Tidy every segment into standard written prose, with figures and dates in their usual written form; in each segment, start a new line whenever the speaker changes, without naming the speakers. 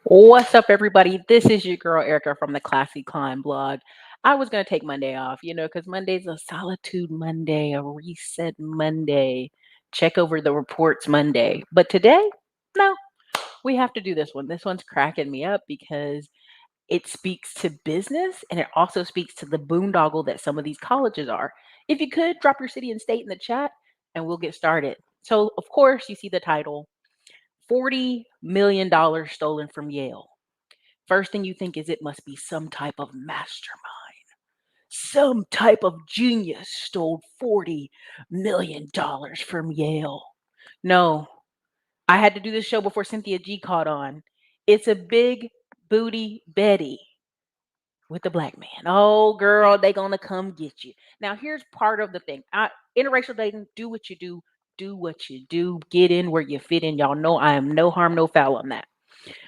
What's up, everybody? This is your girl Erica from the Classy Climb blog. I was going to take Monday off, because Monday's a solitude Monday, a reset Monday, check over the reports Monday. But today, no, we have to do this one. This one's cracking me up because it speaks to business and it also speaks to the boondoggle that some of these colleges are. If you could, drop your city and state in the chat and we'll get started. So, of course, you see the title $40 million stolen from Yale. First thing you think is it must be some type of mastermind. Some type of genius stole $40 million from Yale. No, I had to do this show before Cynthia G caught on. It's a big booty Betty with the black man. Oh, girl, they gonna come get you. Now, here's part of the thing. Interracial dating, do what you do. Do what you do. Get in where you fit in. Y'all know I am no harm, no foul on that.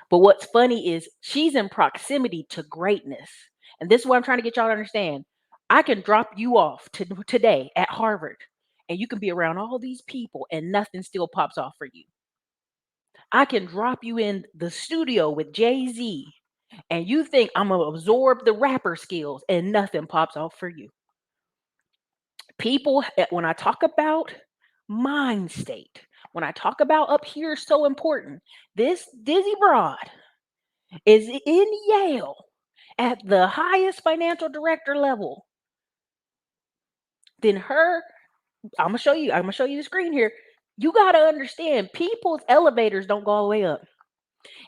But what's funny is she's in proximity to greatness. And this is what I'm trying to get y'all to understand. I can drop you off today at Harvard and you can be around all these people and nothing still pops off for you. I can drop you in the studio with Jay-Z and you think I'm going to absorb the rapper skills and nothing pops off for you. People, when I talk about mind state, when I talk about up here, so important, this Dizzy Broad is in Yale at the highest financial director level, then I'm gonna show you the screen here. You gotta understand people's elevators don't go all the way up.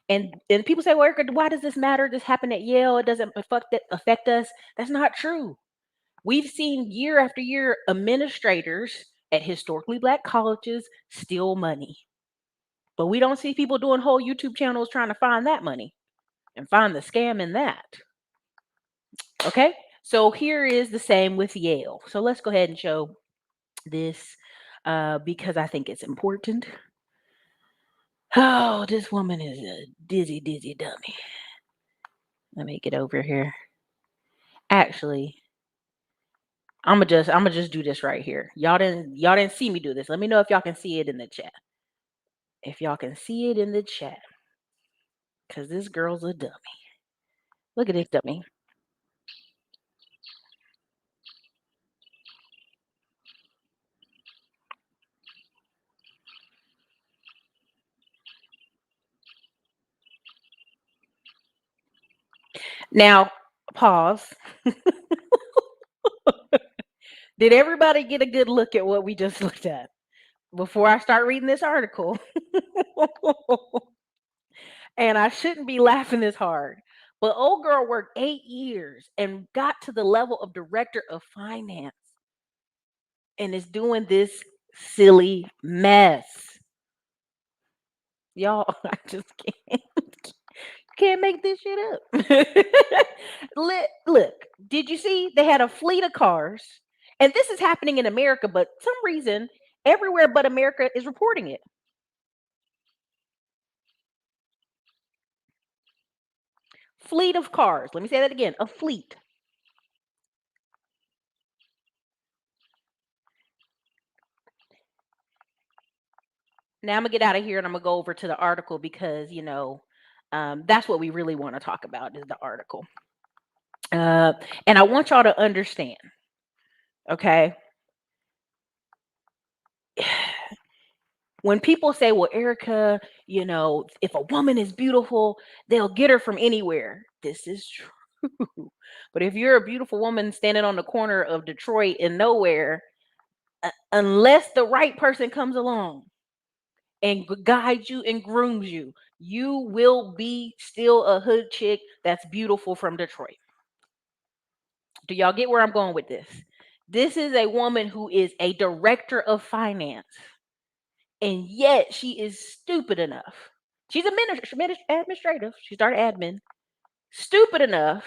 And people say, well, Erica, why does this matter? This happened at Yale, it doesn't affect us. That's not true. We've seen year after year administrators at historically black colleges steal money. But we don't see people doing whole YouTube channels trying to find that money and find the scam in that. Okay, so here is the same with Yale. So let's go ahead and show this because I think it's important. Oh, this woman is a dizzy dummy. Let me get over here. Actually, I'm gonna just do this right here. Y'all didn't see me do this. Let me know if y'all can see it in the chat. If y'all can see it in the chat, because this girl's a dummy. Look at this dummy. Now, pause. Did everybody get a good look at what we just looked at before I start reading this article? And I shouldn't be laughing this hard. But old girl worked 8 years and got to the level of director of finance and is doing this silly mess. Y'all, I just can't make this shit up. Look, did you see they had a fleet of cars? And this is happening in America, but some reason everywhere but America is reporting it. Fleet of cars. Let me say that again. A fleet. Now I'm gonna get out of here and I'm gonna go over to the article because that's what we really want to talk about is the article. And I want y'all to understand, okay? When people say, well, Erica, if a woman is beautiful, they'll get her from anywhere. This is true. But if you're a beautiful woman standing on the corner of Detroit and nowhere, unless the right person comes along and guides you and grooms you, you will be still a hood chick that's beautiful from Detroit. Do y'all get where I'm going with this? This is a woman who is a director of finance, and yet she is stupid enough. She's administrative. She started admin. Stupid enough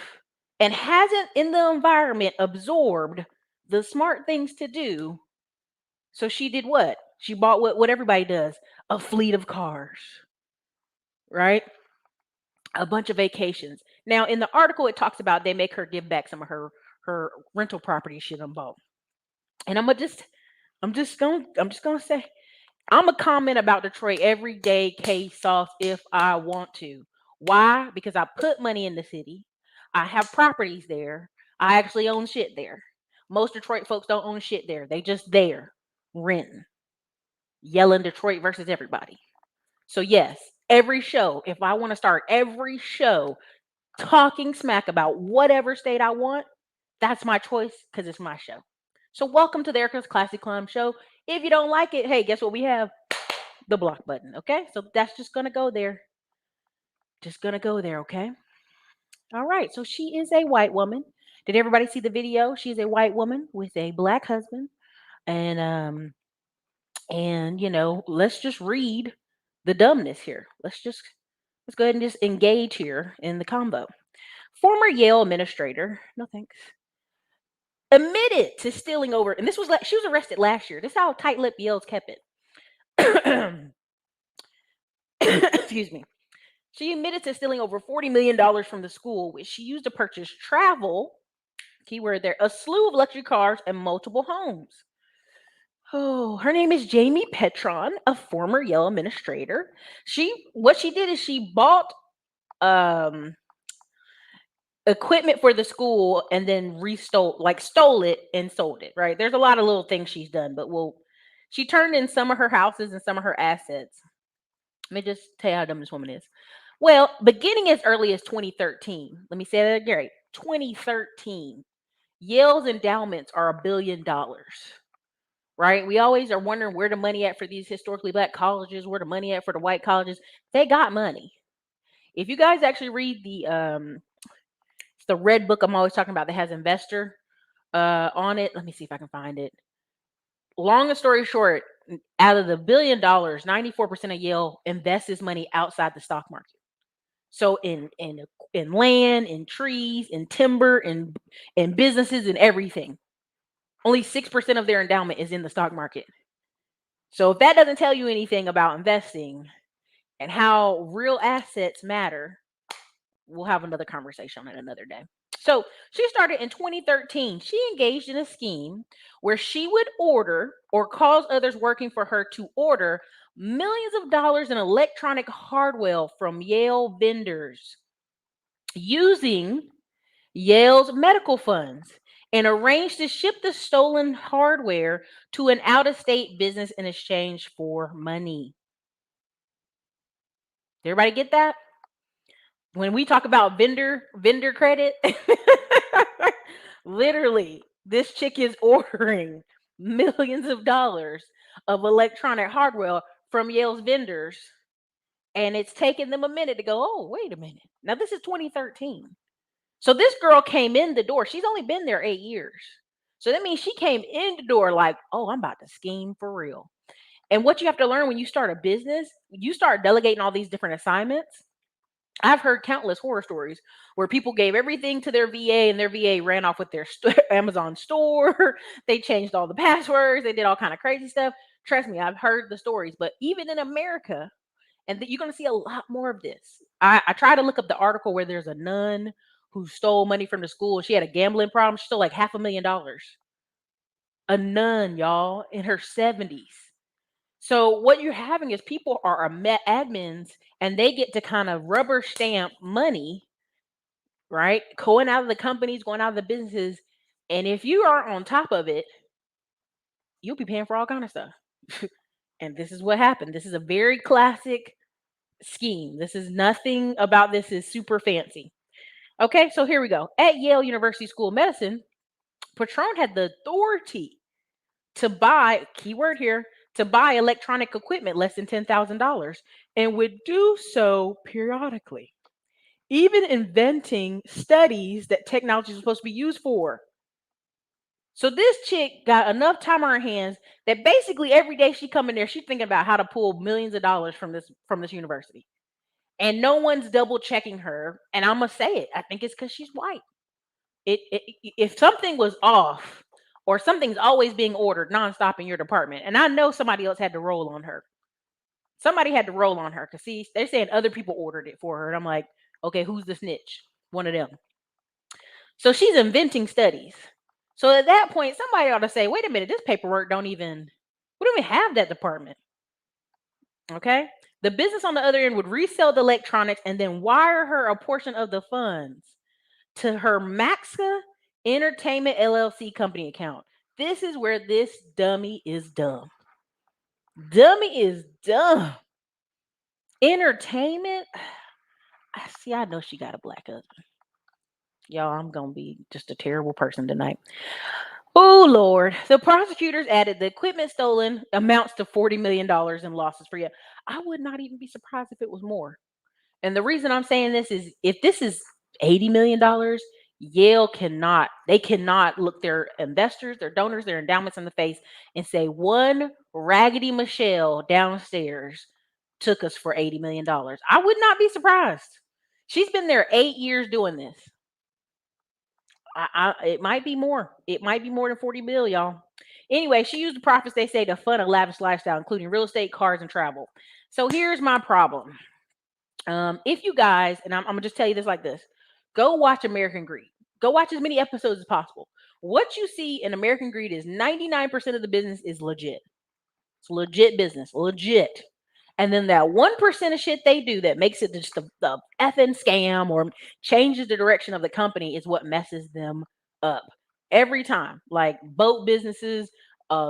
and hasn't in the environment absorbed the smart things to do. So she did what? She bought what everybody does, a fleet of cars, right? A bunch of vacations. Now, in the article, it talks about they make her give back some of her rental property she done bought. And I'm just gonna say, I'm gonna comment about Detroit every day, K Sauce, if I want to. Why? Because I put money in the city. I have properties there. I actually own shit there. Most Detroit folks don't own shit there. They just there, renting, yelling Detroit versus everybody. So yes, every show, if I want to start every show talking smack about whatever state I want, that's my choice because it's my show. So welcome to the Ericka's Classic Climb Show. If you don't like it, hey, guess what we have? The block button. Okay, so that's just gonna go there. Just gonna go there. Okay. All right. So she is a white woman. Did everybody see the video? She's a white woman with a black husband, and let's just read the dumbness here. Let's go ahead and just engage here in the combo. Former Yale administrator, no thanks, admitted to stealing over, and this was like she was arrested last year. This is how tight-lipped Yale's kept it. Excuse me. She admitted to stealing over $40 million from the school, which she used to purchase travel, keyword there, a slew of luxury cars and multiple homes. Oh, her name is Jamie Petron, a former Yale administrator. What she did is she bought um equipment for the school and then stole it and sold it, right? There's a lot of little things she's done, but she turned in some of her houses and some of her assets. Let me just tell you how dumb this woman is. Well, beginning as early as 2013, let me say that again, 2013, Yale's endowments are $1 billion, right? We always are wondering where the money at for these historically black colleges, where the money at for the white colleges. They got money. If you guys actually read the red book I'm always talking about that has investor on it, let me see if I can find it. Long story short, out of the $1 billion, 94% of Yale invests his money outside the stock market. So in land, in trees, in timber, in businesses, and everything. Only 6% of their endowment is in the stock market. So if that doesn't tell you anything about investing and how real assets matter, we'll have another conversation on it another day. So she started in 2013. She engaged in a scheme where she would order or cause others working for her to order millions of dollars in electronic hardware from Yale vendors using Yale's medical funds and arranged to ship the stolen hardware to an out-of-state business in exchange for money. Did everybody get that? When we talk about vendor credit, literally, this chick is ordering millions of dollars of electronic hardware from Yale's vendors, and it's taken them a minute to go, oh, wait a minute. Now, this is 2013. So this girl came in the door. She's only been there 8 years. So that means she came in the door like, oh, I'm about to scheme for real. And what you have to learn when you start a business, you start delegating all these different assignments. I've heard countless horror stories where people gave everything to their VA and their VA ran off with their Amazon store. They changed all the passwords. They did all kind of crazy stuff. Trust me, I've heard the stories. But even in America, and you're going to see a lot more of this. I tried to look up the article where there's a nun who stole money from the school. She had a gambling problem. She stole like $500,000. A nun, y'all, in her 70s. So what you're having is people are admins and they get to kind of rubber stamp money, right? Going out of the companies, going out of the businesses. And if you are on top of it, you'll be paying for all kind of stuff. And this is what happened. This is a very classic scheme. This is nothing about this is super fancy. Okay, so here we go. At Yale University School of Medicine, Patron had the authority to buy, keyword here, to buy electronic equipment less than $10,000 and would do so periodically, even inventing studies that technology is supposed to be used for. So this chick got enough time on her hands that basically every day she come in there, she's thinking about how to pull millions of dollars from this university. And no one's double checking her. And I'm gonna say it. I think it's because she's white. If something was off, or something's always being ordered nonstop in your department, and I know somebody else had to roll on her. Somebody had to roll on her because see, they're saying other people ordered it for her, and I'm like, okay, who's the snitch? One of them. So she's inventing studies. So at that point, somebody ought to say, wait a minute, this paperwork we don't even have that department. Okay. The business on the other end would resell the electronics and then wire her a portion of the funds to her Maxa Entertainment LLC company account. This is where this dummy is dumb. Dummy is dumb. Entertainment. See, I know she got a black husband. Y'all, I'm going to be just a terrible person tonight. Oh, Lord. The prosecutors added the equipment stolen amounts to $40 million in losses for you. I would not even be surprised if it was more. And the reason I'm saying this is if this is $80 million, Yale they cannot look their investors, their donors, their endowments in the face and say one raggedy Michelle downstairs took us for $80 million. I would not be surprised. She's been there 8 years doing this. It might be more. It might be more than 40 bill, y'all. Anyway, she used the profits, they say, to fund a lavish lifestyle, including real estate, cars, and travel. So here's my problem. If you guys, and I'm gonna just tell you this like this, go watch American Greed. Go watch as many episodes as possible. What you see in American Greed is 99% of the business is legit. It's legit business, legit. And then that 1% of shit they do that makes it just the effing scam or changes the direction of the company is what messes them up every time. Like boat businesses,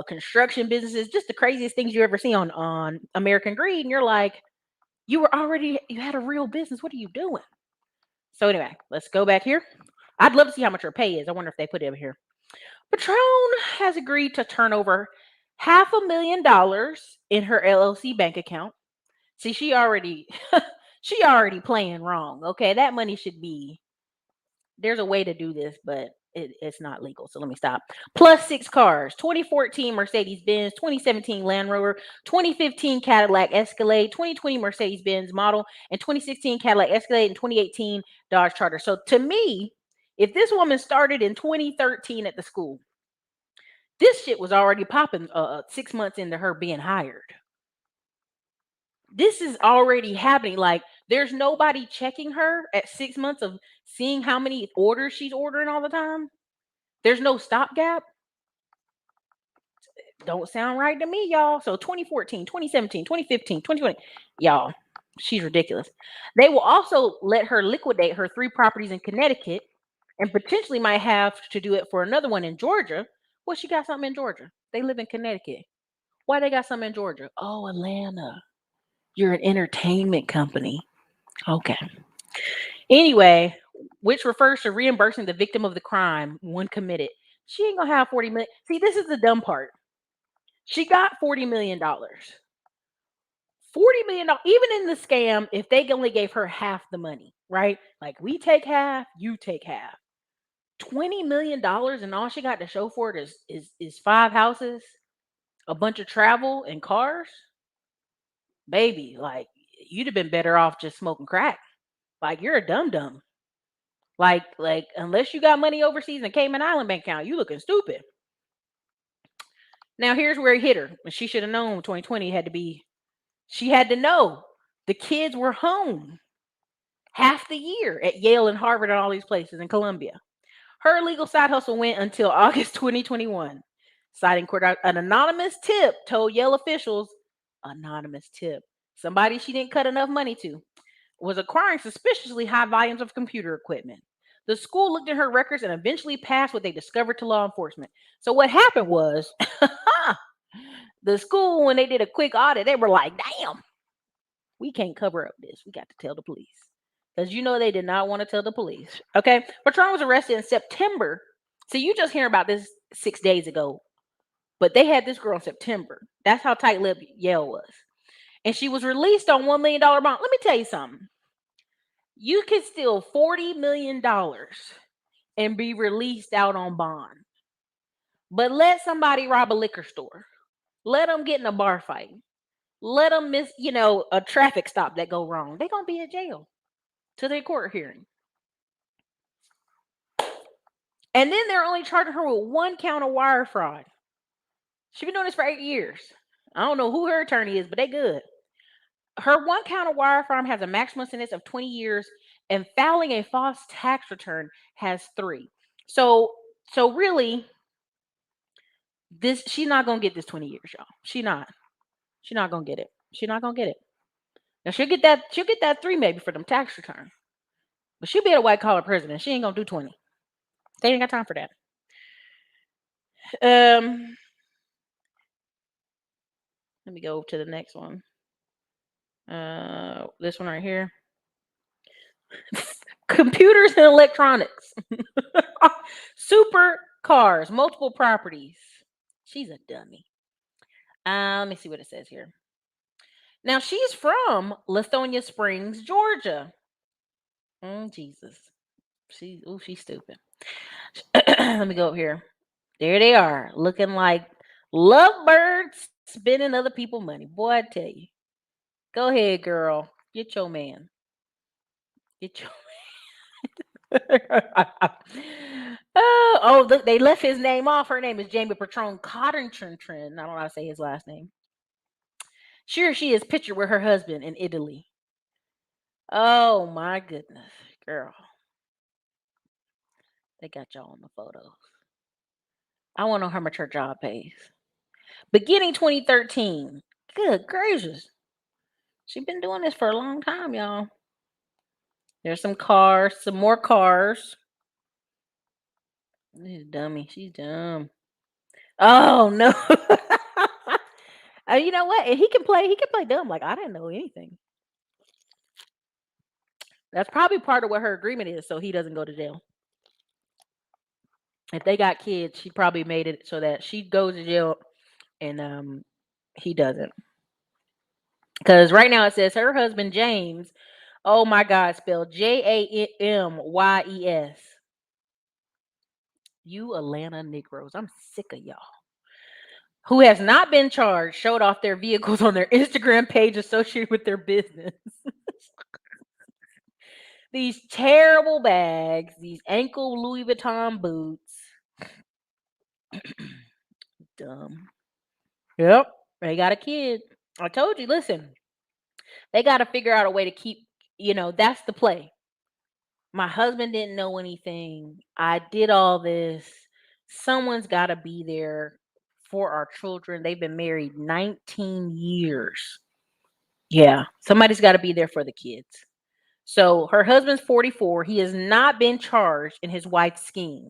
construction businesses, just the craziest things you ever see on American Greed. And you're like, you had a real business. What are you doing? So anyway, let's go back here. I'd love to see how much her pay is. I wonder if they put it over here. Patron has agreed to turn over $500,000 in her LLC bank account. See, she already playing wrong. Okay, that money should be. There's a way to do this, but it's not legal. So let me stop. Plus 6 cars: 2014 Mercedes-Benz, 2017 Land Rover, 2015 Cadillac Escalade, 2020 Mercedes-Benz model, and 2016 Cadillac Escalade, and 2018 Dodge Charger. So to me, if this woman started in 2013 at the school, this shit was already popping 6 months into her being hired. This is already happening. Like, there's nobody checking her at 6 months of seeing how many orders she's ordering all the time. There's no stopgap. Don't sound right to me, y'all. So 2014, 2017, 2015, 2020, y'all, she's ridiculous. They will also let her liquidate her 3 properties in Connecticut and potentially might have to do it for another one in Georgia. Well, she got something in Georgia. They live in Connecticut. Why they got something in Georgia? Oh, Atlanta. You're an entertainment company. Okay. Anyway, which refers to reimbursing the victim of the crime when committed. She ain't gonna have 40 million. See, this is the dumb part. She got $40 million. $40 million, even in the scam, if they only gave her half the money, right? Like, we take half, you take half. $20 million, and all she got to show for it is 5 houses, a bunch of travel, and cars. Baby, like, you'd have been better off just smoking crack. Like, you're a dum dum. Like, unless you got money overseas in Cayman Island bank account, you looking stupid. Now here's where he hit her. She should have known 2020 had to be. She had to know the kids were home half the year at Yale and Harvard and all these places in Columbia. Her illegal side hustle went until August 2021. Citing court, an anonymous tip told Yale officials, anonymous tip, somebody she didn't cut enough money to, was acquiring suspiciously high volumes of computer equipment. The school looked at her records and eventually passed what they discovered to law enforcement. So what happened was, the school, when they did a quick audit, they were like, damn, we can't cover up this. We got to tell the police. Because they did not want to tell the police. Okay. Patron was arrested in September. So you just hear about this 6 days ago. But they had this girl in September. That's how tight-lipped Yale was. And she was released on $1 million bond. Let me tell you something. You could steal $40 million and be released out on bond. But let somebody rob a liquor store. Let them get in a bar fight. Let them miss, a traffic stop that go wrong. They're going to be in jail till their court hearing. And then they're only charging her with 1 count of wire fraud. She's been doing this for 8 years. I don't know who her attorney is, but they good. Her 1 count of wire fraud has a maximum sentence of 20 years, and filing a false tax return has 3. So really, she's not gonna get this 20 years, y'all. She's not gonna get it. She's not gonna get it. Now she'll get that 3 maybe for them tax returns. But she'll be a white collar president. She ain't gonna do 20. They ain't got time for that. Um, Let me go to the next one. This one right here. Computers and electronics. Super cars, multiple properties. She's a dummy. Let me see what it says here. Now she's from Lithonia Springs, Georgia. Jesus. She's stupid. Let me go up here. There they are, looking like lovebirds spending other people's money. Boy, I tell you. Go ahead, girl. Get your man. Get your oh, look, they left his name off. Her name is Jamie Patron Cottington. I don't know how to say his last name. Sure, she is pictured with her husband in Italy. Oh my goodness, girl. They got y'all on the photos. I want to know how much her job pays. Beginning 2013. Good gracious. She's been doing this for a long time, y'all. There's some cars, some more cars. This is dummy. She's dumb. Oh no. You know what? And he can play dumb. Like I didn't know anything. That's probably part of what her agreement is, so he doesn't go to jail. If they got kids, she probably made it so that she goes to jail and he doesn't. Because right now it says her husband James, oh my God, spelled Jamyes. You Atlanta Negroes. I'm sick of y'all. Who has not been charged, showed off their vehicles on their Instagram page associated with their business. These terrible bags, these ankle Louis Vuitton boots. Dumb. Yep. They got a kid. I told you, listen, they got to figure out a way to keep, that's the play. My husband didn't know anything. I did all this. Someone's got to be there for our children. They've been married 19 years. Yeah, somebody's got to be there for the kids. So her husband's 44. He has not been charged in his wife's scheme.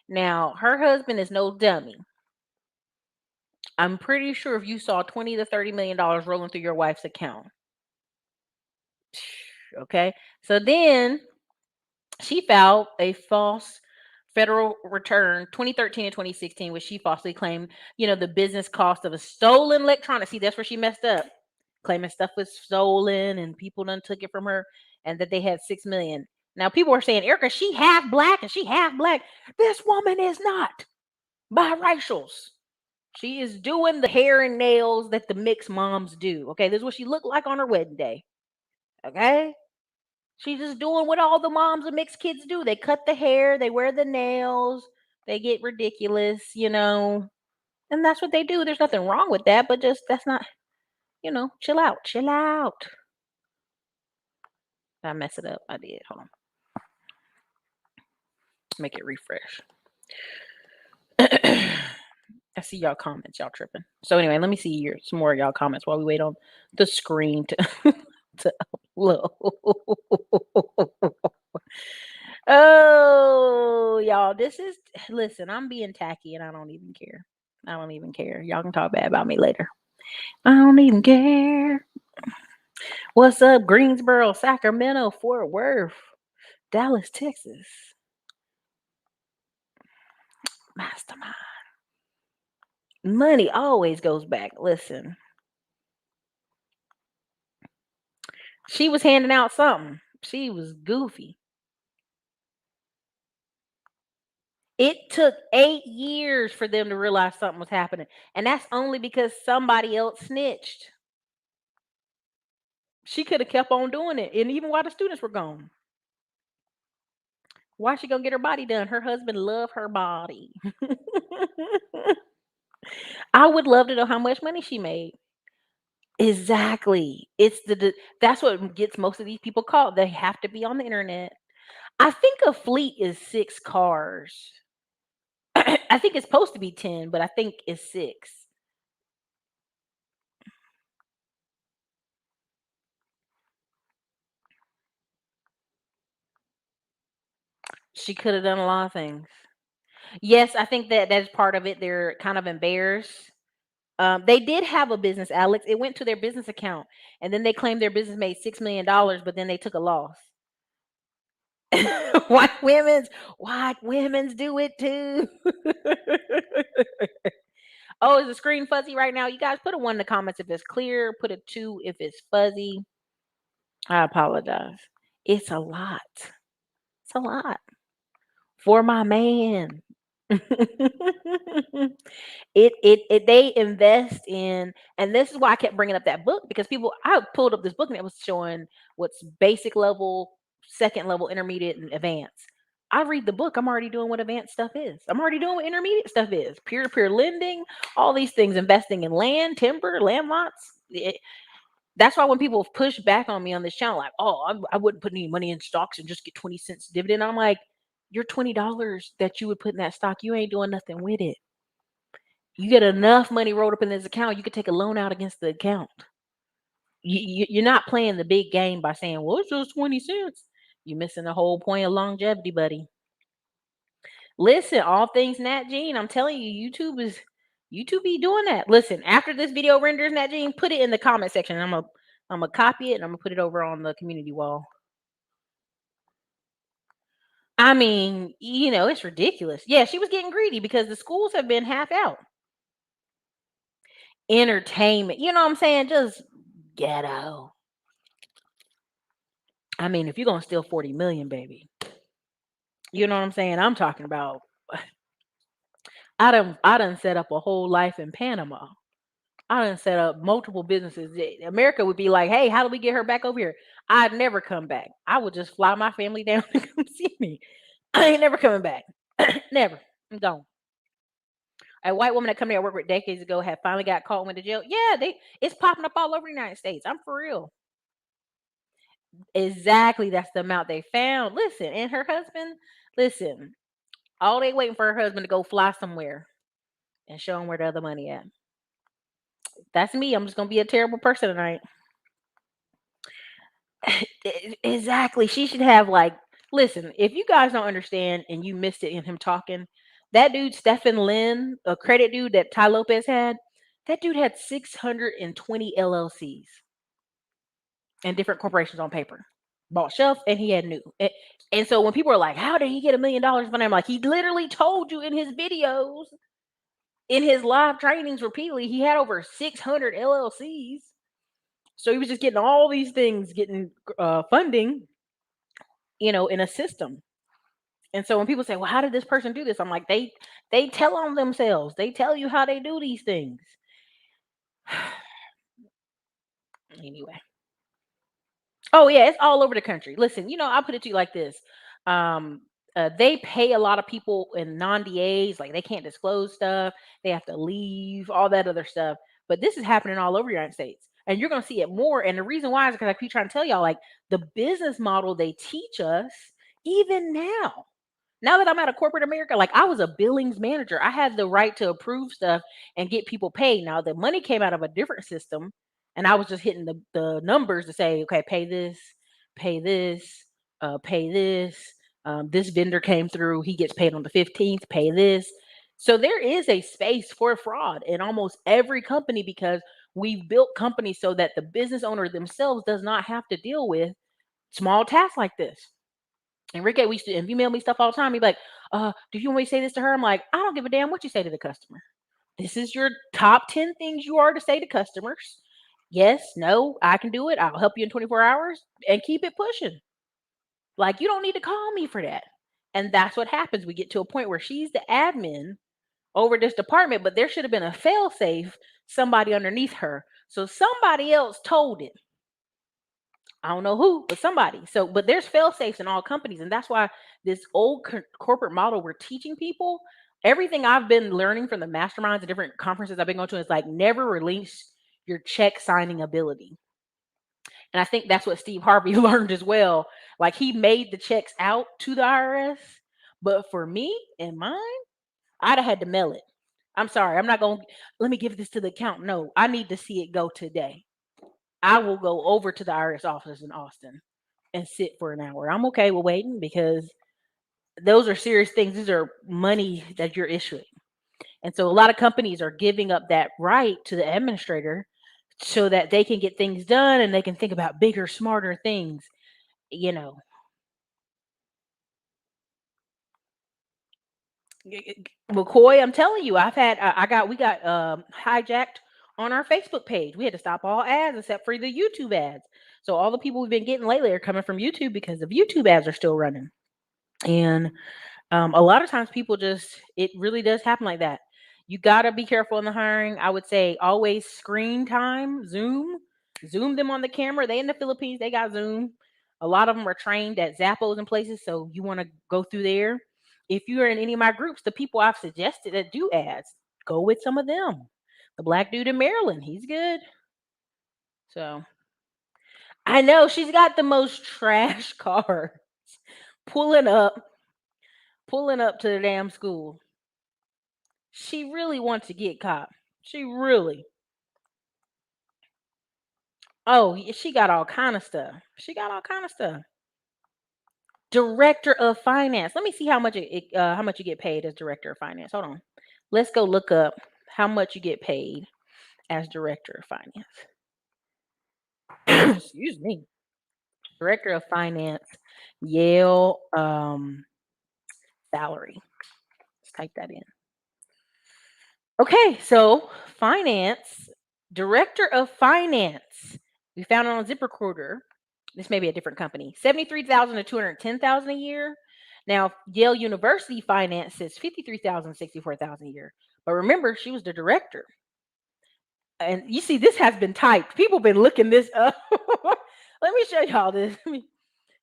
Now, her husband is no dummy. I'm pretty sure if you saw 20 to 30 million dollars rolling through your wife's account. Okay. So then she filed a false federal return 2013 and 2016, which she falsely claimed, the business cost of a stolen electronic. See, that's where she messed up. Claiming stuff was stolen and people done took it from her and that they had 6 million. Now people are saying, Ericka, she half black and she half black. This woman is not biracials. She is doing the hair and nails that the mixed moms do. Okay, this is what she looked like on her wedding day. Okay, she's just doing what all the moms of mixed kids do. They cut the hair, they wear the nails, they get ridiculous. And that's what they do. There's nothing wrong with that, but just that's not, chill out, chill out. Did I mess it up? I did. Hold on. Make it refresh. I see y'all comments. Y'all tripping. So anyway, let me see some more of y'all comments while we wait on the screen to to upload. Oh, y'all, listen, I'm being tacky and I don't even care. I don't even care. Y'all can talk bad about me later. I don't even care. What's up, Greensboro, Sacramento, Fort Worth, Dallas, Texas? Mastermind. Money always goes back. Listen. She was handing out something. She was goofy. It took 8 years for them to realize something was happening. And that's only because somebody else snitched. She could have kept on doing it. And even while the students were gone. Why she gonna get her body done? Her husband loved her body. I would love to know how much money she made. Exactly. That's what gets most of these people caught. They have to be on the internet. I think a fleet is 6 cars. I think it's supposed to be 10, but I think it's 6. She could have done a lot of things. Yes, I think that that's part of it. They're kind of embarrassed. They did have a business, Alex. It went to their business account, and then they claimed their business made $6 million, but then they took a loss. White women's do it too. Oh, is the screen fuzzy right now? You guys put a one in the comments if it's clear. Put a two if it's fuzzy. I apologize. It's a lot. It's a lot for my man. It they invest in, and this is why I kept bringing up that book, because people, I pulled up this book and it was showing what's basic level, second level, intermediate, and advanced. I read the book, I'm already doing what advanced stuff is. I'm already doing what intermediate stuff is. Peer to peer lending, all these things, investing in land, timber, land lots. That's why when people push back on me on this channel, like, oh, I wouldn't put any money in stocks and just get 20 cents dividend. I'm like, your $20 that you would put in that stock, you ain't doing nothing with it. You get enough money rolled up in this account, you could take a loan out against the account. You're not playing the big game by saying, well, it's just 20 cents. You're missing the whole point of longevity, buddy. Listen, all things Nat Gene, I'm telling you, YouTube be doing that. Listen, after this video renders, Nat Gene, put it in the comment section. I'm gonna copy it and I'm gonna put it over on the community wall. I mean, it's ridiculous. Yeah, she was getting greedy because the schools have been half out. Entertainment, you know what I'm saying? Just ghetto. I mean, if you're gonna steal 40 million, baby, you know what I'm saying? I'm talking about. I done set up a whole life in Panama. I done set up multiple businesses. America would be like, hey, how do we get her back over here? I'd never come back. I would just fly my family down to come see me. I ain't never coming back. Never. I'm gone. A white woman that come here I worked with decades ago had finally got caught and went to jail. Yeah, it's popping up all over the United States. I'm for real. Exactly. That's the amount they found. Listen, and her husband, listen, all they waiting for her husband to go fly somewhere and show him where the other money at. That's me. I'm just gonna be a terrible person tonight. Exactly. She should have, like, listen, if you guys don't understand and you missed it in him talking, that dude, Stephen Lynn, a credit dude that Ty Lopez had, that dude had 620 LLCs and different corporations on paper. Bought shelf and he had new. And so when people are like, how did he get $1 million? But I'm like, he literally told you in his videos, in his live trainings repeatedly, he had over 600 LLCs. So he was just getting all these things, getting funding, in a system. And so when people say, well, how did this person do this? I'm like, they tell on themselves. They tell you how they do these things. Anyway. Oh yeah, it's all over the country. Listen, I'll put it to you like this. Um, they pay a lot of people in non-DAs, like they can't disclose stuff, they have to leave, all that other stuff. But this is happening all over the United States. And you're gonna see it more. And the reason why is because I keep trying to tell y'all, like, the business model they teach us, even now that I'm out of corporate America, like, I was a billings manager. I had the right to approve stuff and get people paid. Now the money came out of a different system, and I was just hitting the numbers to say, okay, pay this, pay this. This vendor came through, he gets paid on the 15th, pay this. So there is a space for fraud in almost every company because we've built companies so that the business owner themselves does not have to deal with small tasks like this. Enrique, we used to, and email me stuff all the time. He'd be like, do you want me to say this to her? I'm like, I don't give a damn what you say to the customer. This is your top 10 things you are to say to customers. Yes, no, I can do it. I'll help you in 24 hours and keep it pushing. Like, you don't need to call me for that. And that's what happens. We get to a point where she's the admin over this department, but there should have been a fail safe, somebody underneath her. So somebody else told it. I don't know who, but somebody. So, but there's fail safes in all companies, and that's why this old corporate model we're teaching people. Everything I've been learning from the masterminds and different conferences I've been going to is like, never release your check signing ability. And I think that's what Steve Harvey learned as well. Like, he made the checks out to the IRS, but for me and mine, I'd have had to mail it. I'm sorry, I'm not going to let me give this to the account. No, I need to see it go today. I will go over to the IRS office in Austin and sit for an hour. I'm okay with waiting because those are serious things. These are money that you're issuing. And so a lot of companies are giving up that right to the administrator so that they can get things done and they can think about bigger, smarter things, you know. McCoy, I'm telling you, we got hijacked on our Facebook page. We had to stop all ads except for the YouTube ads. So all the people we've been getting lately are coming from YouTube because the YouTube ads are still running. And a lot of times people it really does happen like that. You got to be careful in the hiring. I would say always screen time, Zoom them on the camera. They in the Philippines, they got Zoom. A lot of them are trained at Zappos and places, so you want to go through there. If you are in any of my groups, the people I've suggested that do ads, go with some of them. The black dude in Maryland, he's good. So I know she's got the most trash cars pulling up, pulling up to the damn school. She really wants to get caught. She really. Oh, she got all kind of stuff. She got all kind of stuff. Director of finance. Let me see how much you get paid as director of finance. Hold on. Let's go look up how much you get paid as director of finance. Excuse me. Director of finance, Yale salary. Let's type that in. Okay, so finance, director of finance. We found it on ZipRecruiter. This may be a different company. 73,000 to 210,000 a year. Now, Yale University finance says 53,000, 64,000 a year. But remember, she was the director. And you see, this has been typed. People been looking this up. Let me show y'all this. Let me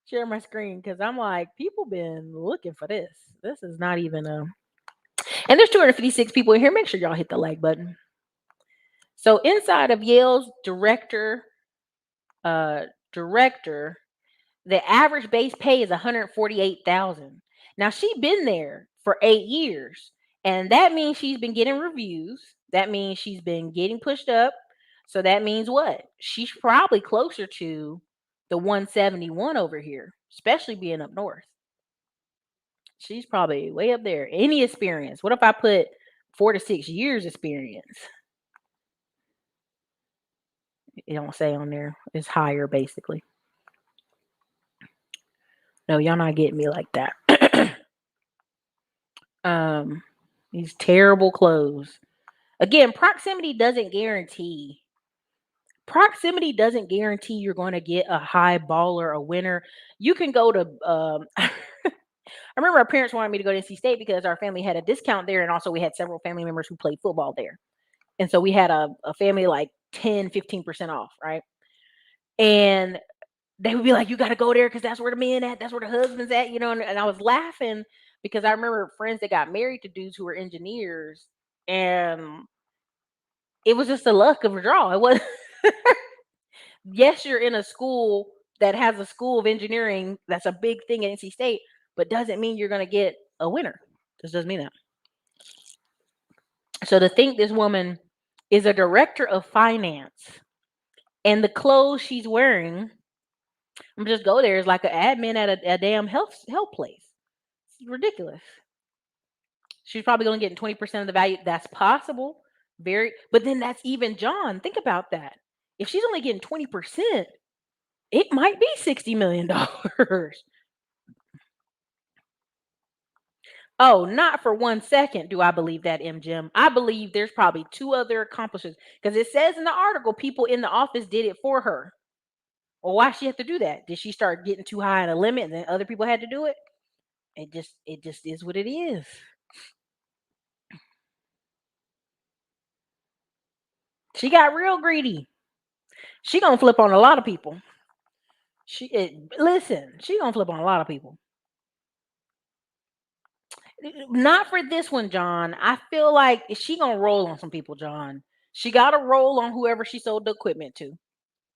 share my screen because I'm like, people been looking for this. This is not even a. And there's 256 people in here. Make sure y'all hit the like button. So inside of Yale's director, the average base pay is 148,000. Now she been there for 8 years, and that means she's been getting reviews. That means she's been getting pushed up. So that means what? She's probably closer to the 171 over here, especially being up north. She's probably way up there. Any experience? What if I put 4 to 6 years experience? It don't say on there. It's higher basically. No, y'all not getting me like that. These terrible clothes. Again, proximity doesn't guarantee. Proximity doesn't guarantee you're going to get a high baller, a winner. You can go to. I remember our parents wanted me to go to NC State because our family had a discount there, and also we had several family members who played football there, and so we had a family like 10-15% off, right? And they would be like, "You got to go there because that's where the men at, that's where the husbands at," And I was laughing because I remember friends that got married to dudes who were engineers, and it was just the luck of a draw. It was yes, you're in a school that has a school of engineering. That's a big thing at NC State, but doesn't mean you're going to get a winner. This doesn't mean that. So to think this woman is a director of finance and the clothes she's wearing, I'm just go there is like an admin at a damn health place. It's ridiculous. She's probably going to get 20% of the value. That's possible. But then that's even John. Think about that. If she's only getting 20%, it might be $60 million. Oh, not for 1 second do I believe that, Jim. I believe there's probably 2 other accomplishments because it says in the article people in the office did it for her. Well, why she have to do that? Did she start getting too high in a limit and then other people had to do it? It just is what it is. She got real greedy. She gonna flip on a lot of people. Listen, she gonna flip on a lot of people. Not for this one, John. I feel like she gonna roll on some people, John. She got to roll on whoever she sold the equipment to.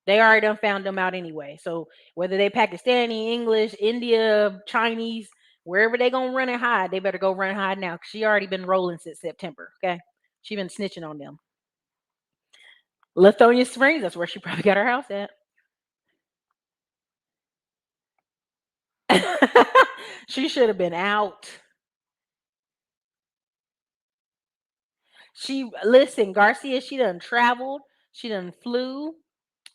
They already done found them out anyway. So whether they Pakistani, English, India, Chinese, wherever they gonna run and hide, they better go run and hide now. 'Cause she already been rolling since September. Okay, she been snitching on them. Lithonia Springs, that's where she probably got her house at. She should have been out. Listen, Garcia, she done traveled, she done flew.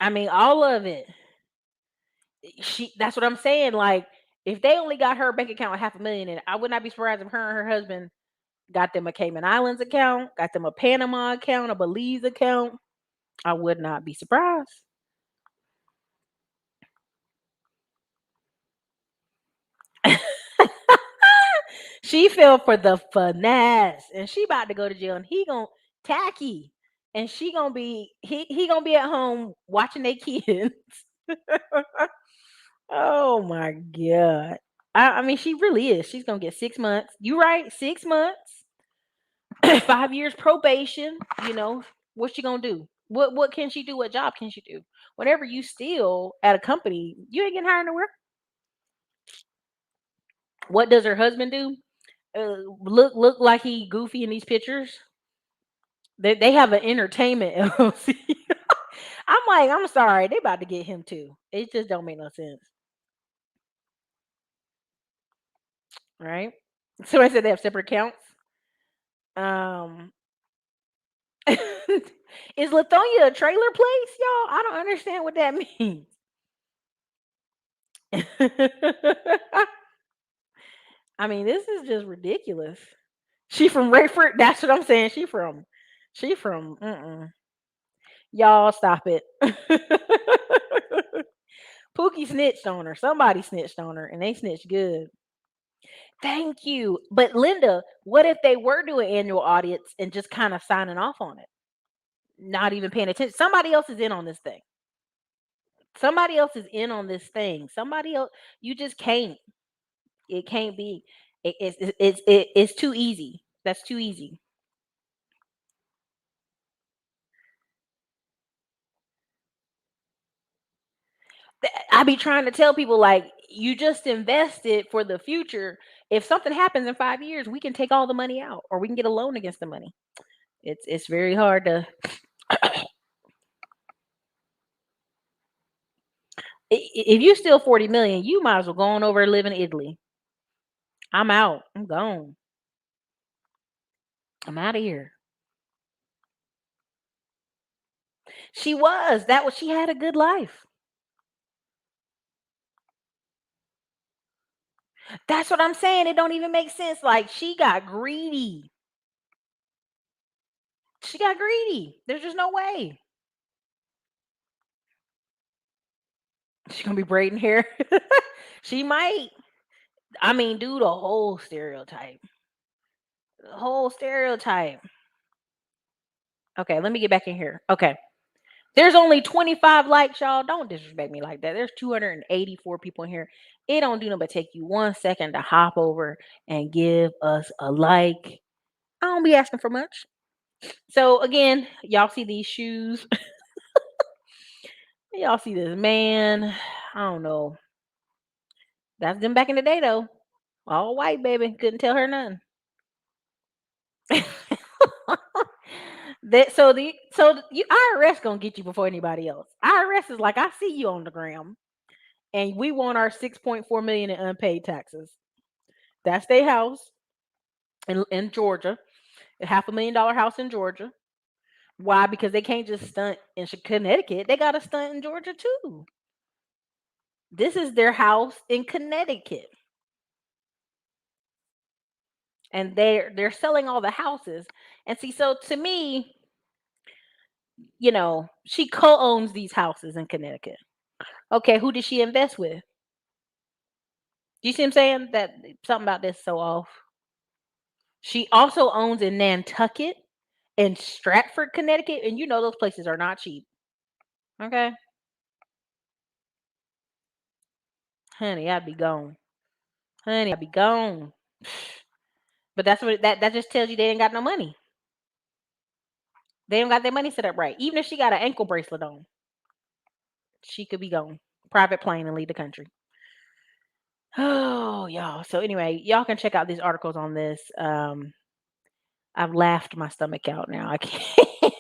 I mean, all of it. That's what I'm saying. Like, if they only got her bank account with $500,000 in it, I would not be surprised if her and her husband got them a Cayman Islands account, got them a Panama account, a Belize account. I would not be surprised. She fell for the finesse, and she about to go to jail, and he gonna tacky, and she gonna be he gonna be at home watching their kids. Oh my god! I mean, she really is. She's gonna get 6 months. You right? 6 months, 5 years probation. You know what's she gonna do? What can she do? What job can she do? Whenever you steal at a company, you ain't getting hired nowhere. What does her husband do? Look like he goofy in these pictures. They have an entertainment LLC. I'm like, I'm sorry, they about to get him too. It just don't make no sense, right? Somebody said they have separate accounts. Um, is Lithonia a trailer place, y'all? I don't understand what that means. I mean, this is just ridiculous. She from Rayford. That's what I'm saying. She from. Y'all stop it. Pookie snitched on her. Somebody snitched on her, and they snitched good. Thank you. But Linda, what if they were doing annual audits and just kind of signing off on it, not even paying attention? Somebody else is in on this thing. Somebody else is in on this thing. Somebody else. You just can't. It can't be. It's too easy. That's too easy. I be trying to tell people, like, you just invested for the future. If something happens in 5 years, we can take all the money out, or we can get a loan against the money. It's very hard to. If you steal 40 million, you might as well go on over and live in Italy. I'm out. I'm gone. I'm out of here. She was. That was. She had a good life. That's what I'm saying. It don't even make sense. Like, she got greedy. She got greedy. There's just no way. She's gonna be braiding hair. She might. I mean, do the whole stereotype. The whole stereotype. Okay, let me get back in here. Okay. There's only 25 likes, y'all. Don't disrespect me like that. There's 284 people in here. It don't do nothing but take you 1 second to hop over and give us a like. I don't be asking for much. So again, y'all see these shoes. Y'all see this man. I don't know. That's them back in the day though. All white, baby. Couldn't tell her nothing. You IRS gonna get you before anybody else. IRS is like, I see you on the gram, and we want our 6.4 million in unpaid taxes. That's their house in Georgia, a $500,000 house in Georgia. Why? Because they can't just stunt in Connecticut. They got to stunt in Georgia too. This is their house in Connecticut, and they're selling all the houses. And see, so to me, she co-owns these houses in Connecticut. Okay, who did she invest with? Do you see what I'm saying? That something about this so off. She also owns in Nantucket and Stratford, Connecticut, and those places are not cheap. Okay, honey, I'd be gone. Honey, I'd be gone. But that's what that just tells you, they ain't got no money. They ain't got their money set up right. Even if she got an ankle bracelet on, she could be gone. Private plane and leave the country. Oh, y'all. So anyway, y'all can check out these articles on this. I've laughed my stomach out now. I can't.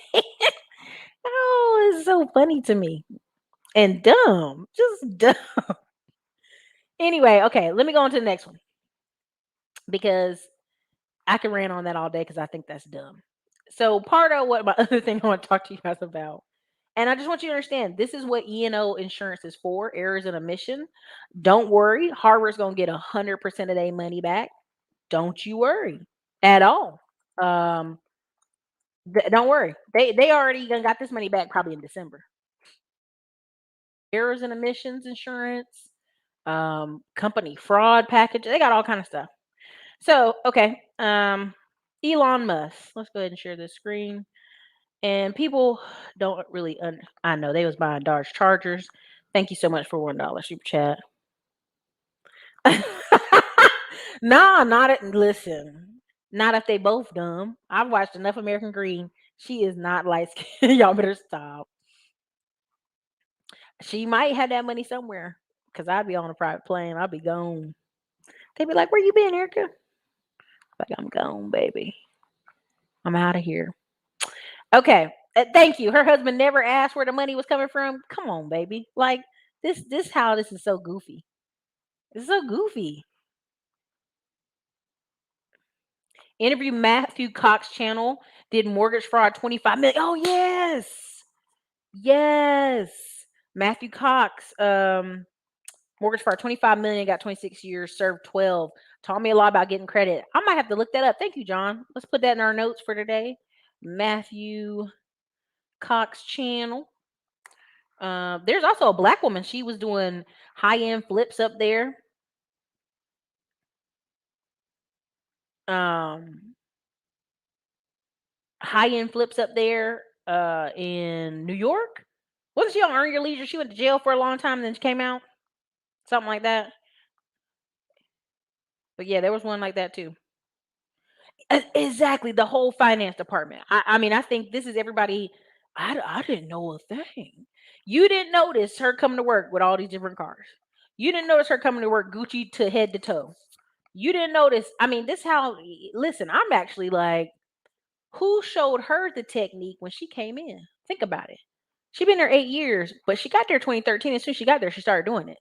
Oh, it's so funny to me. And dumb. Just dumb. Anyway, okay, let me go on to the next one. because I can rant on that all day because I think that's dumb. So part of what my other thing I want to talk to you guys about, and I just want you to understand, this is what E&O insurance is for: errors and omission. Don't worry, Harvard's gonna get 100% of their money back. Don't you worry at all. Um, don't worry. They already done got this money back probably in December. Errors and omissions insurance, company fraud package. They got all kind of stuff. So okay, Elon Musk. Let's go ahead and share this screen. And people don't really. I know they was buying Dodge Chargers. Thank you so much for $1 super chat. Nah, not it. Listen, not if they both dumb. I've watched enough American Green. She is not light skinned. Y'all better stop. She might have that money somewhere. Cause I'd be on a private plane. I'd be gone. They'd be like, "Where you been, Erica?" Like, I'm gone, baby. I'm out of here. Okay. Thank you. Her husband never asked where the money was coming from. Come on, baby. Like this how this is so goofy. It's so goofy. Interview Matthew Cox channel did mortgage fraud 25 million. Oh yes. Yes. Matthew Cox mortgage fraud 25 million, got 26 years, served 12. Taught me a lot about getting credit. I might have to look that up. Thank you, John. Let's put that in our notes for today. Matthew Cox channel. There's also a black woman. She was doing high-end flips up there. Um, high-end flips up there in New York. Wasn't she on Earn Your Leisure? She went to jail for a long time and then she came out. Something like that. But yeah, there was one like that too. Exactly, the whole finance department. I mean, I think this is everybody. I didn't know a thing. You didn't notice her coming to work with all these different cars. You didn't notice her coming to work Gucci to head to toe. You didn't notice. I mean, this how. Listen, I'm actually like, who showed her the technique when she came in? Think about it. She been there 8 years, but she got there 2013. As soon as she got there, she started doing it.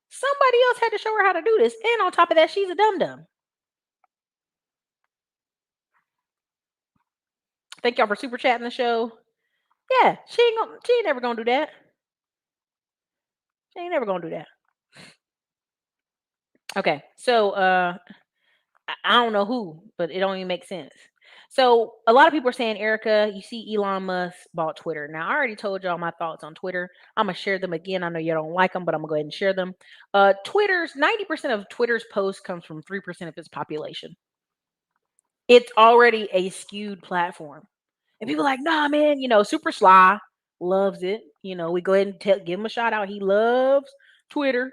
Somebody else had to show her how to do this, and on top of that, she's a dum dum. Thank y'all for super chatting the show. Yeah, she ain't never gonna do that. She ain't never gonna do that. Okay, so I don't know who, but it don't even make sense. So a lot of people are saying, Erica, you see Elon Musk bought Twitter. Now I already told y'all my thoughts on Twitter. I'm gonna share them again. I know you don't like them, but I'm gonna go ahead and share them. Twitter's 90% of Twitter's posts comes from 3% of its population. It's already a skewed platform. And people are like, nah, man, Super Sly loves it. We go ahead and give him a shout out. He loves Twitter.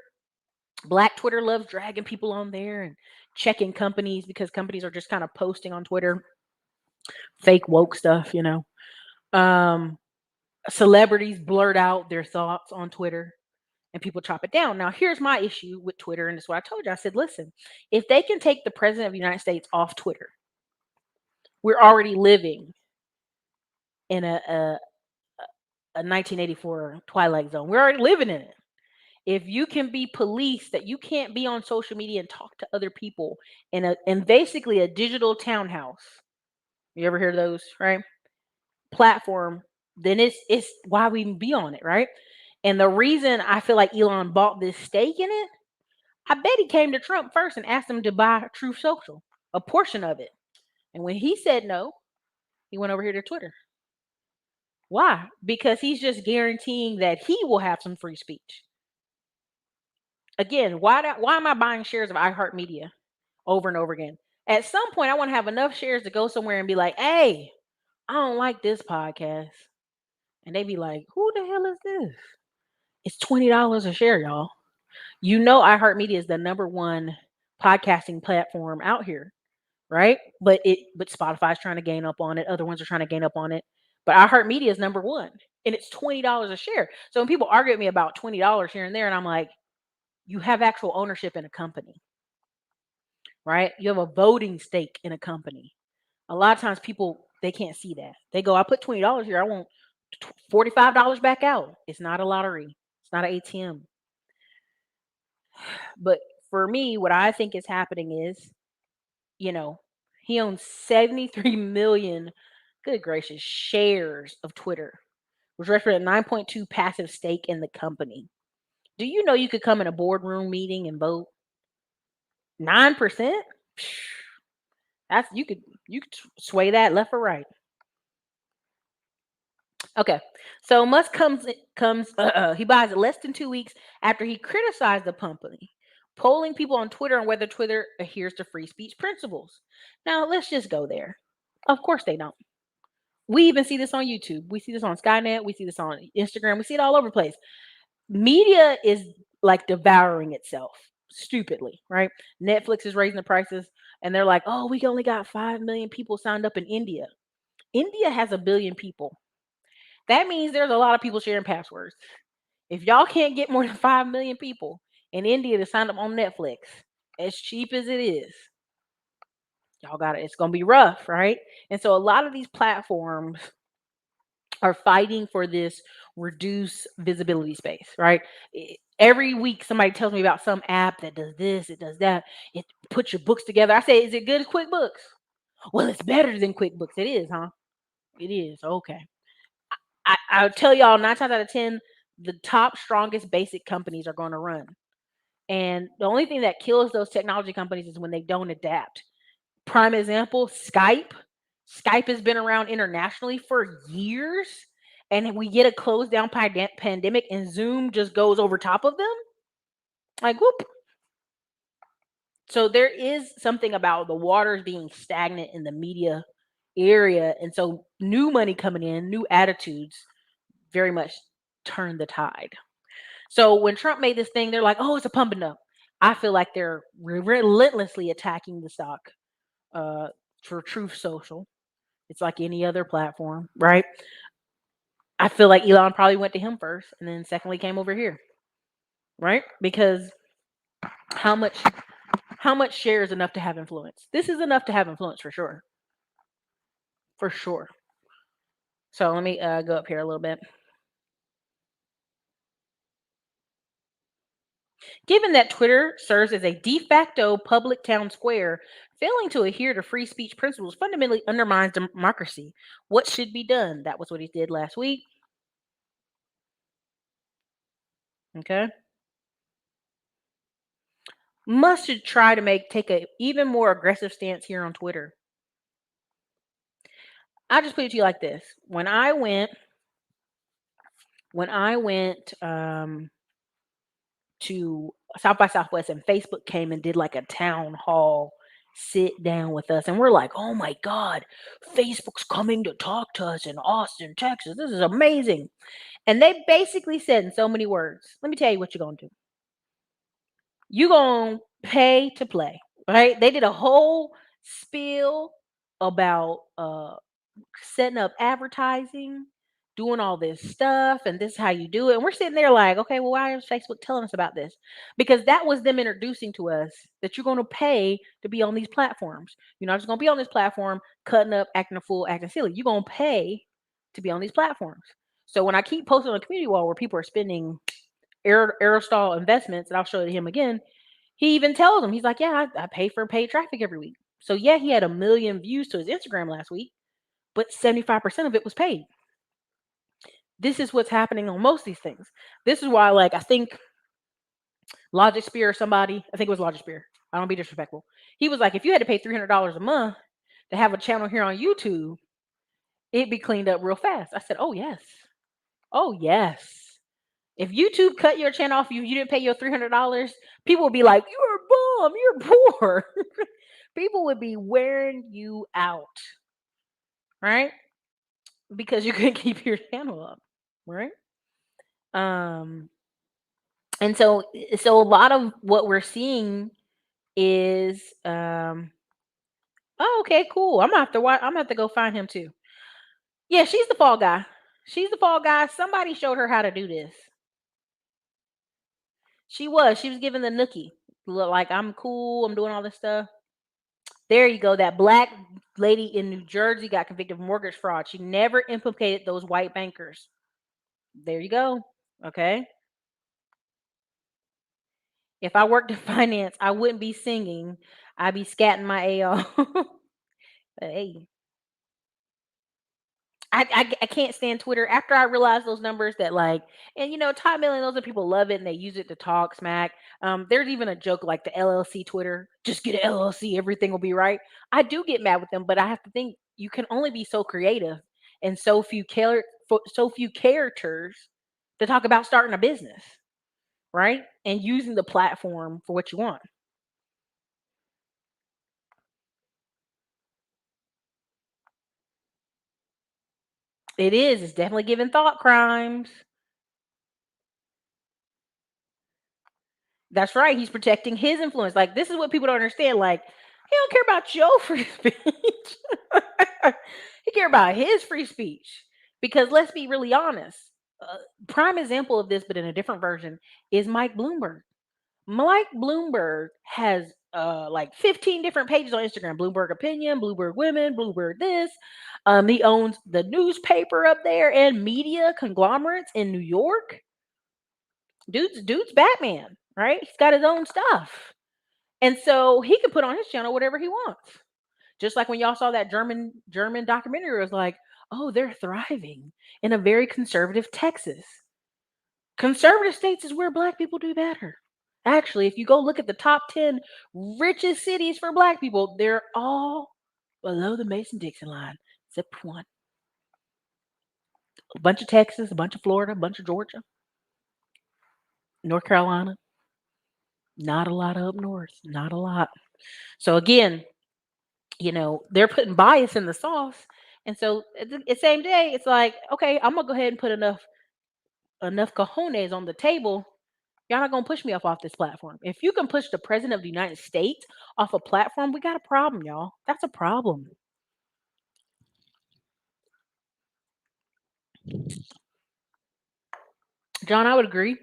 Black Twitter loves dragging people on there and checking companies because companies are just kind of posting on Twitter fake woke stuff. Um, Celebrities blurt out their thoughts on Twitter and people chop it down. Now, here's my issue with Twitter, and this is what I told you. I said, listen, if they can take the president of the United States off Twitter, we're already living in a 1984 Twilight Zone. We're already living in it. If you can be police, that you can't be on social media and talk to other people in basically a digital townhouse. You ever hear those, right? Platform, then it's why we even be on it, right? And the reason I feel like Elon bought this stake in it, I bet he came to Trump first and asked him to buy Truth Social, a portion of it. And when he said no, he went over here to Twitter. Why? Because he's just guaranteeing that he will have some free speech. Again, why am I buying shares of iHeartMedia over and over again? At some point, I want to have enough shares to go somewhere and be like, hey, I don't like this podcast. And they be like, who the hell is this? It's $20 a share, y'all. iHeartMedia is the number one podcasting platform out here, right? But Spotify's trying to gain up on it. Other ones are trying to gain up on it. But iHeartMedia is number one. And it's $20 a share. So when people argue with me about $20 here and there, and I'm like, you have actual ownership in a company, right? You have a voting stake in a company. A lot of times people, they can't see that. They go, I put $20 here. I want $45 back out. It's not a lottery. It's not an ATM. But for me, what I think is happening is you know, he owns 73 million, good gracious, shares of Twitter, which represents a 9.2 passive stake in the company. Do you know you could come in a boardroom meeting and vote? 9%? That's you could sway that left or right. Okay. So Musk he buys it less than 2 weeks after he criticized the company, polling people on Twitter on whether Twitter adheres to free speech principles. Now let's just go there. Of course they don't. We even see this on YouTube. We see this on Skynet. We see this on Instagram. We see it all over the place. Media is like devouring itself stupidly, right? Netflix is raising the prices and they're like, oh, we only got 5 million people signed up in India. India has a billion people. That means there's a lot of people sharing passwords. If y'all can't get more than 5 million people in India to sign up on Netflix, as cheap as it is, y'all got it. It's going to be rough, right? And so a lot of these platforms are fighting for this reduced visibility space, right? Every week somebody tells me about some app that does this, it does that. It puts your books together. I say, is it good as QuickBooks? Well, it's better than QuickBooks. It is, huh? It is. Okay. I'll tell y'all 9 times out of 10, the top strongest basic companies are going to run. And the only thing that kills those technology companies is when they don't adapt. Prime example, Skype. Skype has been around internationally for years. And we get a closed down pandemic and Zoom just goes over top of them. Like, whoop. So there is something about the waters being stagnant in the media area. And so new money coming in, new attitudes very much turn the tide. So when Trump made this thing, they're like, "Oh, it's a pump and dump." I feel like they're relentlessly attacking the stock uh, for Truth Social. It's like any other platform, right? I feel like Elon probably went to him first, and then secondly came over here, right? Because how much how much share is enough to have influence? This is enough to have influence for sure. So let me go up here a little bit. Given that Twitter serves as a de facto public town square, failing to adhere to free speech principles fundamentally undermines democracy. What should be done? That was what he did last week. Okay. Musk should try to take a even more aggressive stance here on Twitter. I'll just put it to you like this. When I went to South by Southwest and Facebook came and did like a town hall sit down with us and we're like, "Oh my god, Facebook's coming to talk to us in Austin, Texas. This is amazing." And they basically said in so many words, "Let me tell you what you're going to do. You're going to pay to play." Right? They did a whole spiel about setting up advertising, doing all this stuff, and this is how you do it. And we're sitting there like, okay, well, why is Facebook telling us about this? Because that was them introducing to us that you're going to pay to be on these platforms. You're not just going to be on this platform cutting up, acting a fool, acting silly. You're going to pay to be on these platforms. So when I keep posting on the community wall where people are spending Aerostall investments, and I'll show it to him again, he even tells them, he's like, yeah, I pay for paid traffic every week. So yeah, he had 1 million views to his Instagram last week, but 75% of it was paid. This is what's happening on most of these things. This is why, like, I think Logic Spear or somebody, I think it was Logic Spear. I don't be disrespectful. He was like, if you had to pay $300 a month to have a channel here on YouTube, it'd be cleaned up real fast. I said, oh yes, oh yes. If YouTube cut your channel off, you didn't pay your $300, people would be like, you're a bum, you're poor. People would be wearing you out, right? Because you couldn't keep your channel up, right? Um, and so a lot of what we're seeing is oh, okay, cool. I'm gonna have to watch, I'm gonna have to go find him too. Yeah, she's the fall guy. She's the fall guy. Somebody showed her how to do this. She was given the nookie. Look, like, I'm cool, I'm doing all this stuff. There you go. That black lady in New Jersey got convicted of mortgage fraud. She never implicated those white bankers. There you go. Okay. If I worked in finance, I wouldn't be singing, I be scatting my A off. But hey, I can't stand Twitter after I realized those numbers that like, and top million those are people love it and they use it to talk smack. There's even a joke like the LLC Twitter, just get an LLC, everything will be right. I do get mad with them, but I have to think you can only be so creative and so few characters to talk about starting a business, right? And using the platform for what you want. It is. It's definitely giving thought crimes. That's right. He's protecting his influence. Like this is what people don't understand. Like he don't care about your free speech. He care about his free speech. Because let's be really honest. Prime example of this, but in a different version, is Mike Bloomberg. Mike Bloomberg has like 15 different pages on Instagram. Bloomberg Opinion, Bloomberg Women, Bloomberg this. He owns the newspaper up there and media conglomerates in New York. Dude's Batman, right? He's got his own stuff. And so he can put on his channel whatever he wants. Just like when y'all saw that German documentary, it was like, oh, they're thriving in a very conservative Texas. Conservative states is where black people do better. Actually, if you go look at the top 10 richest cities for black people, they're all below the Mason Dixon line, except for one. A bunch of Texas, a bunch of Florida, a bunch of Georgia, North Carolina. Not a lot up north. Not a lot. So again, they're putting bias in the sauce. And so at the same day, it's like, okay, I'm gonna go ahead and put enough cojones on the table. Y'all not gonna push me off this platform. If you can push the president of the United States off a platform, we got a problem, y'all. That's a problem. John, I would agree.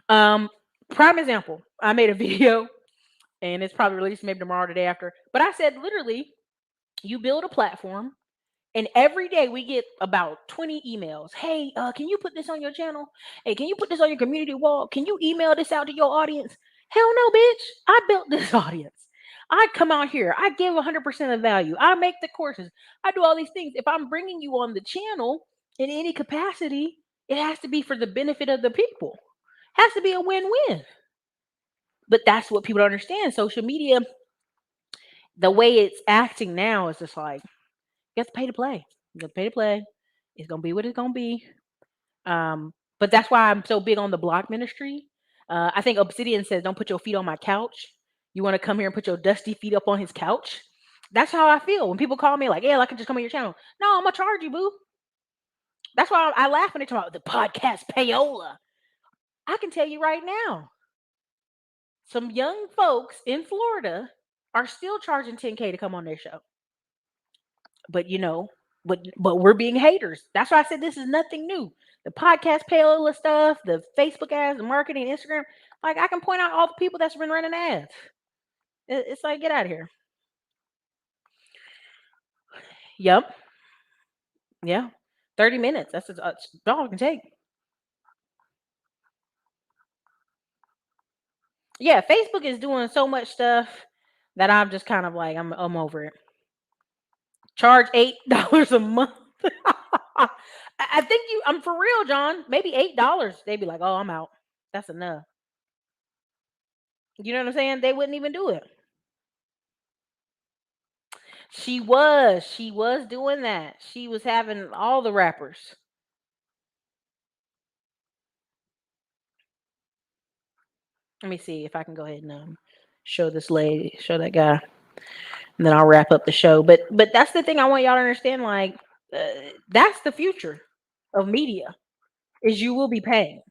Um, Prime example. I made a video and it's probably released maybe tomorrow or the day after. But I said literally, you build a platform. And every day we get about 20 emails. Hey, can you put this on your channel? Hey, can you put this on your community wall? Can you email this out to your audience? Hell no, bitch. I built this audience. I come out here. I give 100% of value. I make the courses. I do all these things. If I'm bringing you on the channel in any capacity, it has to be for the benefit of the people. Has to be a win-win. But that's what people don't understand. Social media, the way it's acting now is just like, you have to pay to play. You have to pay to play. It's gonna be what it's gonna be. But that's why I'm so big on the block ministry. I think Obsidian says, "Don't put your feet on my couch. You want to come here and put your dusty feet up on his couch." That's how I feel when people call me like, "Yeah, I can just come on your channel." No, I'm gonna charge you, boo. That's why I laugh when they talk about the podcast payola. I can tell you right now, some young folks in Florida are still charging 10K to come on their show. But but we're being haters. That's why I said this is nothing new. The podcast payola stuff, the Facebook ads, the marketing, Instagram. Like I can point out all the people that's been running ads. It's like get out of here. Yep. Yeah. 30 minutes. That's all I can take. Yeah, Facebook is doing so much stuff that I'm just kind of like I'm over it. Charge $8 a month. I think I'm for real, John. Maybe $8. They'd be like, oh, I'm out. That's enough. You know what I'm saying? They wouldn't even do it. She was doing that. She was having all the rappers. Let me see if I can go ahead and show this lady, show that guy, and then I'll wrap up the show. But that's the thing I want y'all to understand. Like, that's the future of media is you will be paying.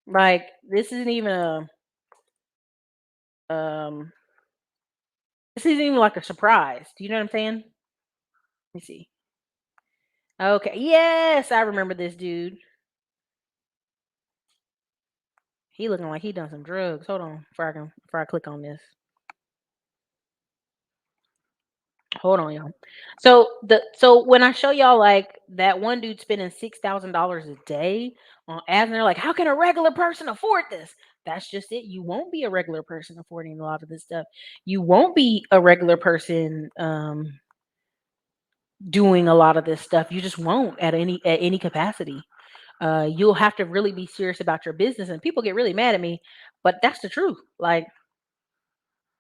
Like, this isn't even this isn't even like a surprise. Do you know what I'm saying? Let me see. Okay, yes, I remember this dude. He looking like he done some drugs. Hold on, before I click on this. Hold on, y'all. So when I show y'all like that one dude spending $6,000 a day on ads, and they're like, "How can a regular person afford this?" That's just it. You won't be a regular person affording a lot of this stuff. You won't be a regular person doing a lot of this stuff. You just won't at any capacity. You'll have to really be serious about your business. And people get really mad at me, but that's the truth. Like,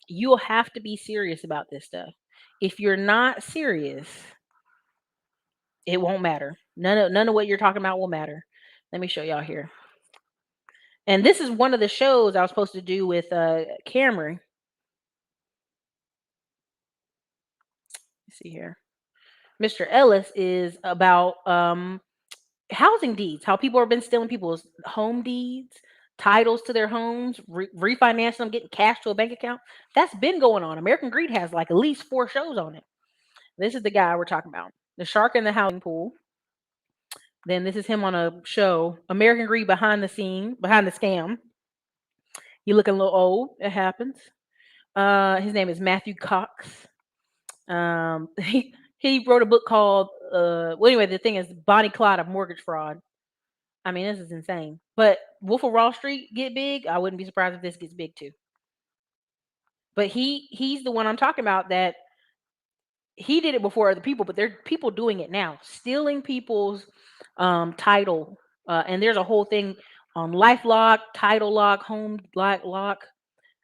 you'll have to be serious about this stuff. If you're not serious, it won't matter. None of what you're talking about will matter. Let me show y'all here. And this is one of the shows I was supposed to do with Cameron. Let's see here. Mr. Ellis is about housing deeds, how people have been stealing people's home deeds, titles to their homes, refinancing them, getting cash to a bank account. That's been going on. American Greed has like at least 4 shows on it. This is the guy we're talking about. The shark in the housing pool. Then this is him on a show, American Greed behind the scene, behind the scam. You looking a little old. It happens. His name is Matthew Cox. He wrote a book called well, anyway, the thing is Bonnie Clyde of mortgage fraud. I mean, this is insane. But Wolf of Wall Street get big. I wouldn't be surprised if this gets big too. But he's the one I'm talking about that he did it before other people, but there are people doing it now, stealing people's title. And there's a whole thing on LifeLock, Title Lock, Home Lock.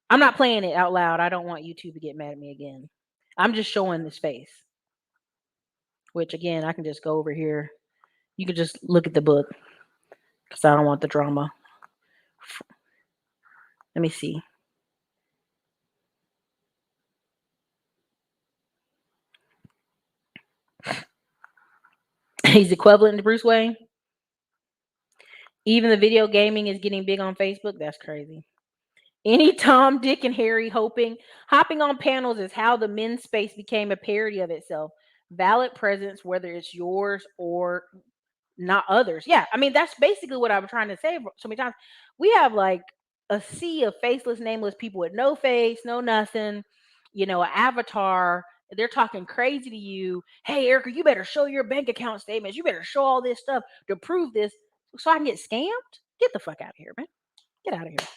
I'm not playing it out loud. I don't want YouTube to get mad at me again. I'm just showing this face. Which again, I can just go over here. You can just look at the book because I don't want the drama. Let me see. He's equivalent to Bruce Wayne. Even the video gaming is getting big on Facebook. That's crazy. Any Tom, Dick, and Harry hopping on panels is how the men's space became a parody of itself. Valid presence, whether it's yours or not others. Yeah, I mean that's basically what I'm trying to say so many times. We have like a sea of faceless, nameless people with no face, no nothing, an avatar. They're talking crazy to you. Hey, Ericka, you better show your bank account statements. You better show all this stuff to prove this so I can get scammed. Get the fuck out of here, man. Get out of here.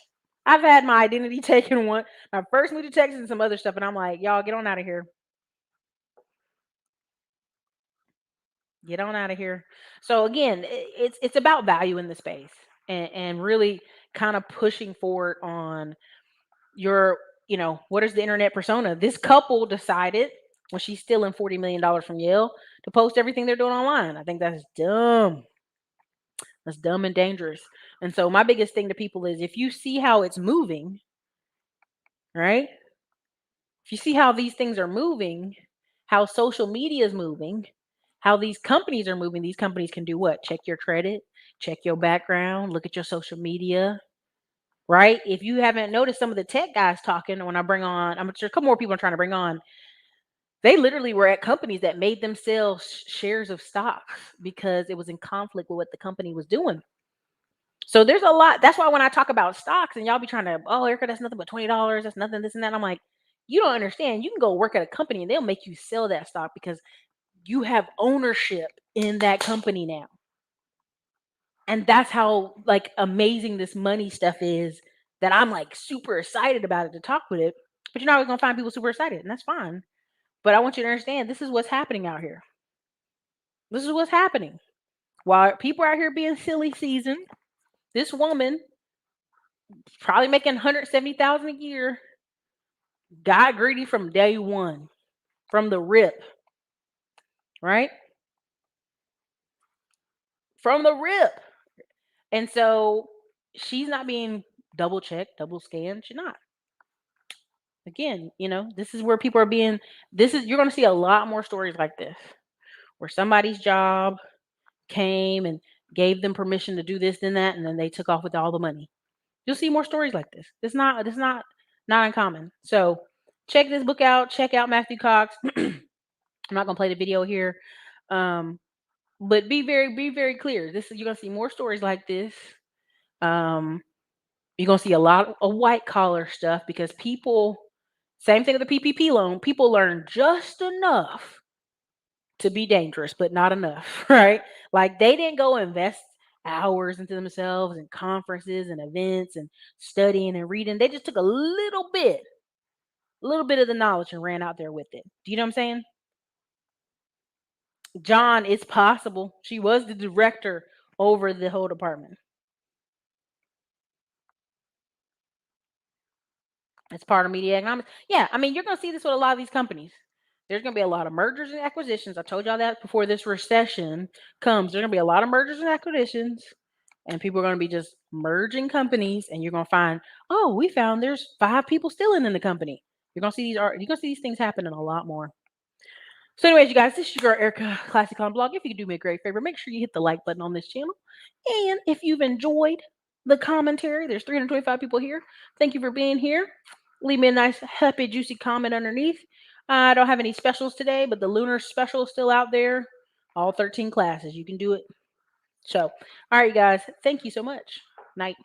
I've had my identity taken when I first moved to Texas and some other stuff, and I'm like, y'all get on out of here. Get on out of here. So again, it's about value in the space and really kind of pushing forward on your, what is the internet persona? This couple decided when she's stealing $40 million from Yale to post everything they're doing online. I think that's dumb. That's dumb and dangerous. And so my biggest thing to people is if you see how it's moving, right? If you see how these things are moving, how social media is moving, how these companies are moving, these companies can do what? Check your credit, check your background, look at your social media, right? If you haven't noticed some of the tech guys talking, when I bring on, I'm sure a couple more people I'm trying to bring on, they literally were at companies that made them sell shares of stocks because it was in conflict with what the company was doing. So there's a lot. That's why when I talk about stocks and y'all be trying to, oh, Ericka, that's nothing but $20. That's nothing, this and that. I'm like, you don't understand. You can go work at a company and they'll make you sell that stock because you have ownership in that company now. And that's how like amazing this money stuff is that I'm like super excited about it to talk with it. But you're not always gonna find people super excited, and that's fine. But I want you to understand this is what's happening out here. This is what's happening. While people are out here being silly season, this woman probably making 170,000 a year got greedy from day one, from the rip, right? From the rip. And so she's not being double checked, double scanned. She's not. Again, this is where people are being, you're going to see a lot more stories like this, where somebody's job came and gave them permission to do this and that, and then they took off with all the money. You'll see more stories like this. It's not uncommon. So check this book out. Check out Matthew Cox. I'm not gonna play the video here. But be very clear. You're gonna see more stories like this. You're gonna see a lot of white collar stuff because people, same thing with the PPP loan, people learn just enough to be dangerous, but not enough, right? Like they didn't go invest hours into themselves and conferences and events and studying and reading. They just took a little bit of the knowledge and ran out there with it. Do you know what I'm saying? John, it's possible. She was the director over the whole department. It's part of media economics. Yeah, I mean, you're going to see this with a lot of these companies. There's going to be a lot of mergers and acquisitions. I told y'all that before this recession comes. There's going to be a lot of mergers and acquisitions, and people are going to be just merging companies, and you're going to find, oh, we found there's 5 people still in the company. You're going to see these things happening a lot more. So, anyways, you guys, this is your girl Erica, Classic on Blog. If you could do me a great favor, make sure you hit the like button on this channel. And if you've enjoyed the commentary, there's 325 people here. Thank you for being here. Leave me a nice, happy, juicy comment underneath. I don't have any specials today, but the lunar special is still out there. All 13 classes. You can do it. So, all right, guys. Thank you so much. Night.